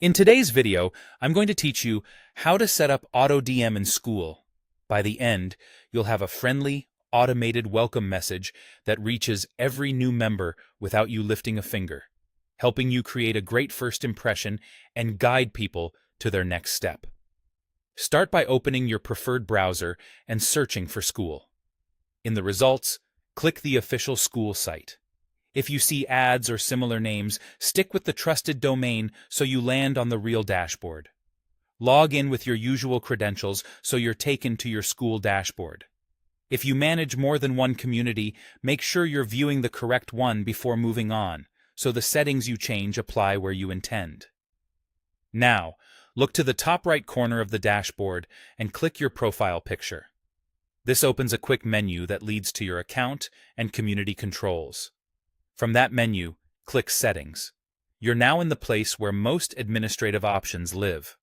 In today's video, I'm going to teach you how to set up Auto DM in Skool. By the end, you'll have a friendly, automated welcome message that reaches every new member without you lifting a finger, helping you create a great first impression and guide people to their next step. Start by opening your preferred browser and searching for Skool. In the results, click the official Skool site. If you see ads or similar names, stick with the trusted domain so you land on the real dashboard. Log in with your usual credentials so you're taken to your Skool dashboard. If you manage more than one community, make sure you're viewing the correct one before moving on, so the settings you change apply where you intend. Now, look to the top right corner of the dashboard and click your profile picture. This opens a quick menu that leads to your account and community controls. From that menu, click Settings. You're now in the place where most administrative options live.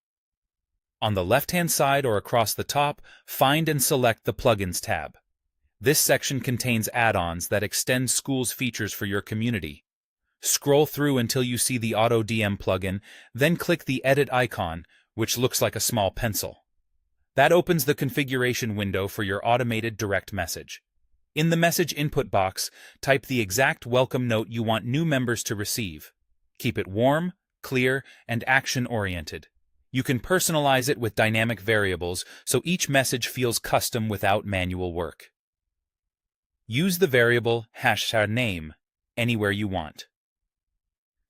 On the left-hand side or across the top, find and select the Plugins tab. This section contains add-ons that extend Skool's features for your community. Scroll through until you see the Auto DM plugin, then click the Edit icon, which looks like a small pencil. That opens the configuration window for your automated direct message. In the message input box, type the exact welcome note you want new members to receive. Keep it warm, clear, and action-oriented. You can personalize it with dynamic variables so each message feels custom without manual work. Use the variable #name anywhere you want.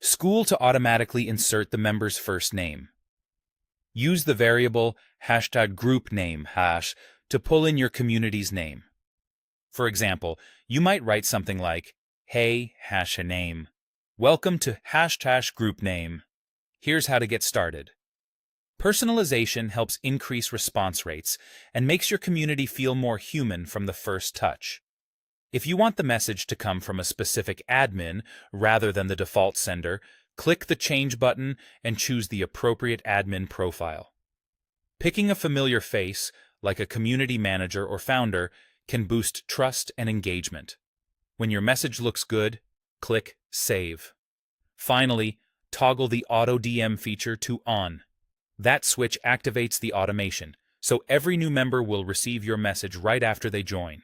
Skool to automatically insert the member's first name. Use the variable #groupname# to pull in your community's name. For example, you might write something like, "Hey, #name. Welcome to #groupname. Here's how to get started." Personalization helps increase response rates and makes your community feel more human from the first touch. If you want the message to come from a specific admin rather than the default sender, click the Change button and choose the appropriate admin profile. Picking a familiar face, like a community manager or founder, can boost trust and engagement. When your message looks good, click Save. Finally, toggle the Auto DM feature to On. That switch activates the automation, so every new member will receive your message right after they join.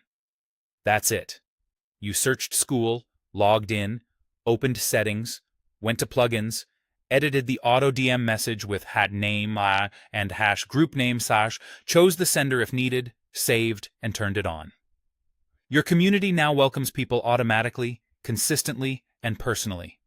That's it. You searched Skool, logged in, opened Settings, went to Plugins, edited the Auto DM message with #name and #groupname/, chose the sender if needed, saved, and turned it on. Your community now welcomes people automatically, consistently, and personally.